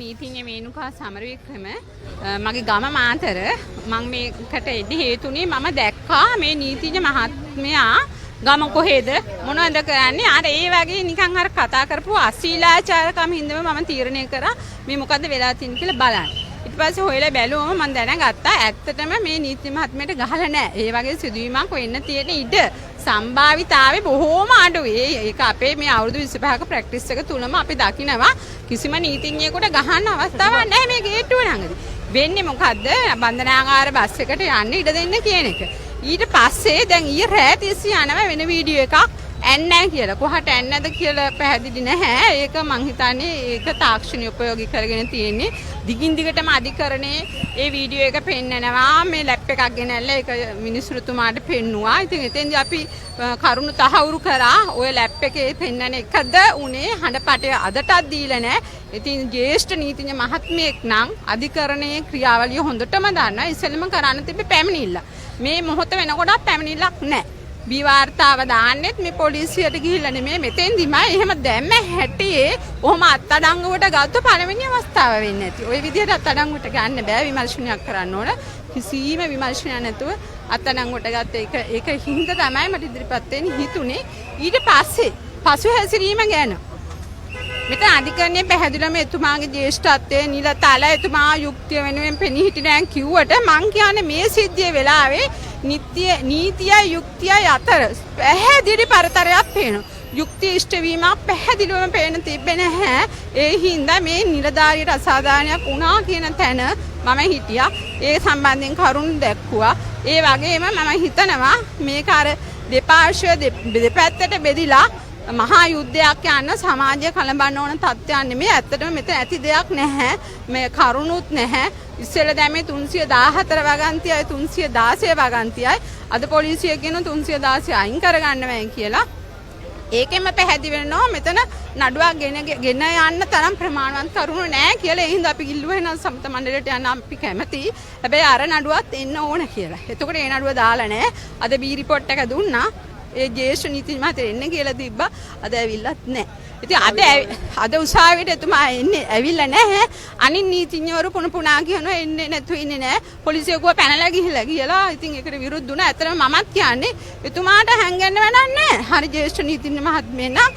නීතිඥ මේනුකා සමරවික්‍රම මගේ ගම මාතර මම මේකට එන්න හේතුනේ මම දැක්කා මේ නීතිඥ මහත්මයා ගම කොහෙද මොනවද කරන්නේ අර ඒ වගේ නිකන් අර කතා කරපුව අශීලාචාරකම් හින්දම මම තීරණය කරා මේ මොකද්ද වෙලා තියෙන්නේ කියලා බලන්න. ඊට පස්සේ හොයලා බැලුවම මම දැනගත්තා ඇත්තටම මේ නීතිඥ මහත්මයාට ගහලා නැහැ. ඒ වගේ සිදුවීමක් වෙන්න තියෙන ඉඩ සම්භාවිතාවේ බොහෝම අඩුයි. ඒක අපේ මේ අවුරුදු 25ක ප්‍රැක්ටිස් එක තුලම අපි දකිනවා කිසිම නීතිඥයෙකුට ගහන්න අවස්ථාවක් නැහැ මේ ගේට්ටුව ළඟදී. වෙන්නේ මොකද්ද? බන්ධනාගාර බස් එකට යන්න ඉඩ දෙන්න කියන එක. ඊට පස්සේ දැන් ඊ රෑ 30 යනවා වෙන වීඩියෝ එකක් ඇන්නේ කියලා. කොහට ඇන්නද කියලා පැහැදිලි නැහැ. ඒක මං හිතන්නේ ඒක තාක්ෂණික උපයෝගී කරගෙන තියෙන්නේ. දිගින් දිගටම අධිකරණේ ඒ වීඩියෝ එක පෙන්නනවා. මේ ලැප් එකක් ගෙනල්ලා ඒක මිනිස්සුතුමාට පෙන්නුවා. ඉතින් එතෙන්දී අපි කරුණු තහවුරු කරා. ওই ලැප් එකේ පෙන්නන එකද උනේ හඬපටය අදටත් දීලා නැහැ. ඉතින් ජ්‍යෙෂ්ඨ නීතිඥ මහත්මියෙක් නම් අධිකරණයේ ක්‍රියාවලිය හොඳටම දන්නා. ඉස්සෙල්ලම කරන්න තිබ්බේ පැමිණිල්ල. මේ මොහොත වෙනකොටත් පැමිණිල්ලක් නැහැ. විවාර්තාව දාන්නෙත් මේ පොලිසියට ගිහිල්ලා නෙමෙයි මෙතෙන්දිමයි එහෙම දැම්ම හැටියේ කොහොම අත්අඩංගුවට ගත්ත පළවෙනි අවස්ථාව වෙන්නේ නැති. ওই විදිහට අත්අඩංගුවට ගන්න බෑ විමර්ශනයක් කරන්න ඕන. කිසිම විමර්ශනයක් නැතුව අත්අඩංගුවට ගත්ත ඒක හින්දා තමයි මට ඉදිරිපත් වෙන්න හිතුනේ. ඊට පස්සේ පසු හැසිරීම ගැන මෙතන අධිකරණයේ පැහැදිලිවම එතුමාගේ ජ්‍යෙෂ්ඨත්වයේ නිලතල එතුමා යුක්තිය වෙනුවෙන් පෙනී හිටිනන් කිව්වට මං කියන්නේ මේ සිද්ධිය වෙලාවේ නීතියයි යුක්තියයි අතර පැහැදිලි පරතරයක් පේනවා. යුක්තිය ඉෂ්ට වීමක් පැහැදිලිවම පේන තිබෙන්නේ නැහැ. ඒ හින්දා මේ නිලධාරියට අසාධාරණයක් වුණා කියන තැන මම හිටියා. ඒ සම්බන්ධයෙන් කරුණු දැක්කුවා. ඒ වගේම මම හිතනවා මේක අර දෙපාර්ශ්ව දෙපැත්තට බෙදිලා මහා යුද්ධයක් යන සමාජය කලබන්න ඕන තත්ත්වයක් නෙමෙයි. ඇත්තටම මෙතන ඇති දෙයක් නැහැ. මේ කරුණුත් නැහැ. ඉස්සෙල්ලා දැමේ 314 වගන්තියයි 316 වගන්තියයි. අද පොලිසිය කියන 316 අයින් කරගන්න බෑ කියලා. ඒකෙම පැහැදිලි වෙනවා මෙතන නඩුවක් ගෙන යන්න තරම් ප්‍රමාණවත් කරුණු නැහැ කියලා. ඒ හින්දා අපි ඉල්ලුවා වෙන සමත මණ්ඩලයට යන්න අපි කැමතියි. හැබැයි අර නඩුවත් එන්න ඕන කියලා. එතකොට ඒ නඩුව දාලා නැහැ. අද බී රිපෝට් එක දුන්නා. ඒ ජ්‍යෙෂ්ඨ නීතිඥ මහත්තයා එන්න කියලා තිබ්බා. අද ඇවිල්ලත් නැහැ. ඉතින් අද උසාවියට එතුමා එන්නේ ඇවිල්ලා නැහැ. අනිත් නීතිඥවරු පුනා කියනවා එන්නේ නැතු ඉන්නේ නැහැ. පොලිසිය ගුව පැනලා ගිහිල්ලා කියලා. ඉතින් ඒකට විරුද්ධ වුණා. ඇත්තටම මමත් කියන්නේ එතුමාට හැංගෙන්න වැඩක් නැහැ. හරි ජ්‍යෙෂ්ඨ නීතිඥ මහත්මිය නම්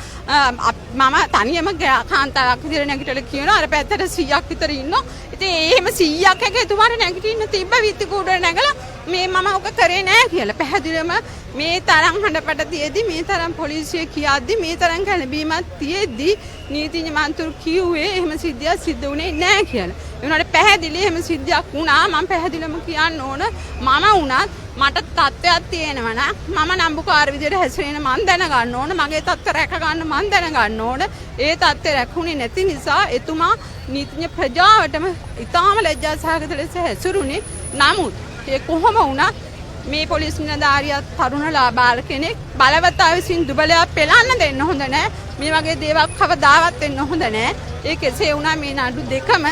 මම තනියම කාන්තාවක් විදිහට නැගිටලා කියනවා අර පැත්තට 100ක් විතර ඉන්නවා. ඉතින් එහෙම 100ක් එක එතුමාට නැගිටින්න තිබ්බ විත්ති කූඩුවේ නැගලා මේ මම ඔක කරේ නැහැ කියලා. පැහැදිලිවම මේ තරම් හඬපට තියේදී මේ තරම් පොලිසිය කියද්දි මේ තරම් කලබීමක් තියේදී නීතිඥ මන්තුරු කිව්වේ එහෙම සිද්ධියක් සිද්ධ වුණේ නැහැ කියලා. ඒ වුණාට පැහැදිලි එහෙම සිද්ධියක් වුණා. මම පැහැදිලිවම කියන්න ඕන මම වුණත් මට තත්ත්වයක් තියෙනවා නම් මම නම්බුකාර විදිහට හැසිරෙන මන් දැනගන්න ඕන. මගේ තත්ත්ව රැක ගන්න මන් දැනගන්න ඕන. ඒ තත්ත්වය රැකුනේ නැති නිසා එතුමා නීතිඥ ප්‍රජාවටම ඉතාම ලැජ්ජාසහගත ලෙස හැසිරුණේ. නමුත් ඒ කොහොම වුණත් මේ පොලිස් නිලධාරියා තරුණ බාල කෙනෙක් බලවතා විසින් දුබලයක් පෙළන්න දෙන්න හොඳ නැහැ. මේ වගේ දේවල් කවදාවත් වෙන්න හොඳ නැහැ. ඒ කෙසේ වුණා මේ නඩු දෙකම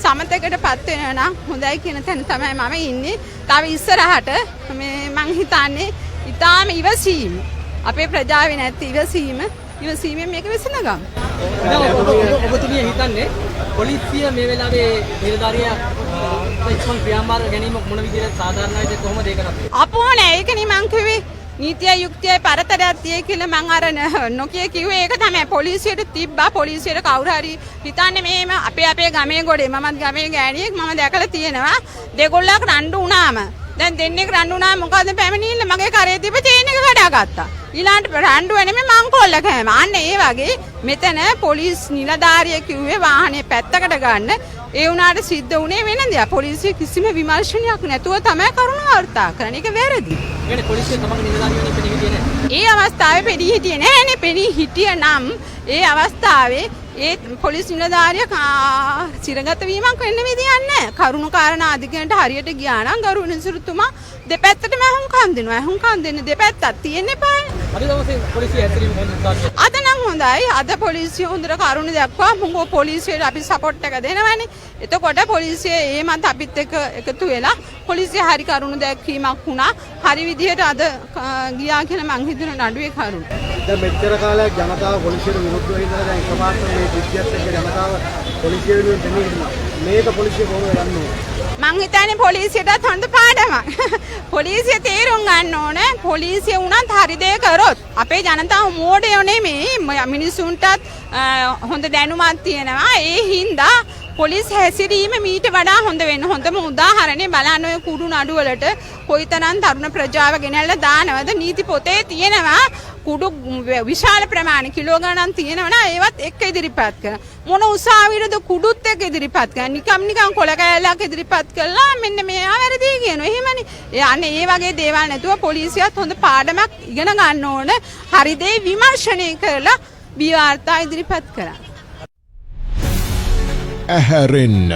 සමතකටපත් වෙනවා නම් හොඳයි කියන තැන තමයි මම ඉන්නේ. තව ඉස්සරහට මේ මං හිතන්නේ ඊටාම ඉවසීම අපේ ප්‍රජාවේ නැති ඉවසීමෙන් මේක විසඳගමු. ඔබතුමිය හිතන්නේ පොලිසිය මේ වෙලාවේ නිලධාරියා ඉක්මන් ක්‍රියාමාර්ග ගැනීම මොන විදිහට සාධාරණයිද කොහොමද ඒක නතර? අපෝ නෑ ඒකනේ මං කිව්වේ නීතිය යුක්තියයි පරතරයක් තියේ කියලා මං අර නොකිය කිව්වේ ඒක තමයි. පොලිසියට තිබ්බා. පොලිසියට කවුරු හරි හිතන්නේ මෙහෙම අපේ ගමේ ගොඩේ මමත් ගමේ ගෑණියෙක් මම දැකලා තියෙනවා දෙගොල්ලක් රණ්ඩු වුණාම දැන් දෙන්නෙක් රණ්ඩු වුණාම මොකද පැමිණිල්ල මගේ කරේ තිබ්බ චේන් එක කඩාගත්තා. ඊළඟට රණ්ඩු වෙන්නේ මං කොල්ල කෑම. අන්න ඒ වගේ මෙතන පොලිස් නිලධාරිය කිව්වේ වාහනේ පැත්තකට ගන්න. ඒ වුණාට සිද්ධ වුණේ වෙන දෙයක්. පොලිසිය කිසිම විමර්ශනයක් නැතුව තමයි කරුණ වාර්තා කරන්නේ. ඒක වැරදි. يعني පොලිසිය තමන්ගේ නිලධාරියෝ පෙනී හිටියේ නැහැ. ඒ අවස්ථාවේ පෙනී හිටියේ නැහැනේ. පෙනී හිටිය නම් ඒ අවස්ථාවේ ඒ පොලිස් නිලධාරියා සිරගත වීමක් වෙන්න විදියක් නැහැ. කරුණු කාරණා අධිකරණයට හරියට ගියා නම් ගරු විනිසුරුතුමා දෙපැත්තටම අහුම්කම් දෙනවා. අහුම්කම් දෙන්න දෙපැත්තක් තියෙන්න එපායි. අද දවසේ පොලිසිය හැසිරීම හොඳයි. අද නම් හොඳයි. අද පොලිසිය හොඳට කරුණු දැක්වා. මොකෝ පොලිසියට අපි සපෝට් එක දෙනවනේ. එතකොට පොලිසිය ඒ මත අපිත් එක්ක එකතු වෙලා පොලිසිය හරි කරුණු දැක්වීමක් වුණා. හරි විදිහට අද ගියා කියලා මං හිතන නඩුවේ කරුණු. දැන් මෙච්චර කාලයක් ජනතාව පොලිසියට විරුද්ධව ඉඳලා දැන් එකපාරට මේ විද්‍යාවත් එක්ක ජනතාව පොලිසිය වෙනුවෙන් දෙන්නේ කියලා. මේක පොලිසිය කොහොමද ගන්න ඕනේ? මං හිතන්නේ පොලිසියටත් හොඳ පාඩමක්. පොලිසිය තේරුම් ගන්න ඕනේ. පොලිසිය උනත් හරි දේ කරොත් අපේ ජනතාව මෝඩයෝ නෙමෙයි. මිනිසුන්ටත් හොඳ දැනුමක් තියෙනවා. ඒ හින්දා පොලිස් හැසිරීම මීට වඩා හොඳ වෙන්න. හොඳම උදාහරණය බලන්න ඔය කුඩු නඩු වලට කොයිතරම් තරුණ ප්‍රජාව ගෙනල්ලා දානවද? නීති පොතේ තියෙනවා කුඩු විශාල ප්‍රමාණ කිලෝ ගණන් තියෙනවා ඒවත් එක්ක ඉදිරිපත් කරන. මොන උසාවියටද කුඩුත් එක්ක ඉදිරිපත් කරන? නිකම් කොළ කෑල්ලක් ඉදිරිපත් කළා මෙන්න මේවා වැරදි කියනවා. එහෙමනේ. අනේ ඒ වගේ දේවල් නැතුව පොලිසියත් හොඳ පාඩමක් ඉගෙන ගන්න ඕන. හරි දේ විමර්ශනය කරලා බිය වාර්තා ඉදිරිපත් කරන්න. ඇහැරෙන්න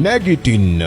නැගිටින්න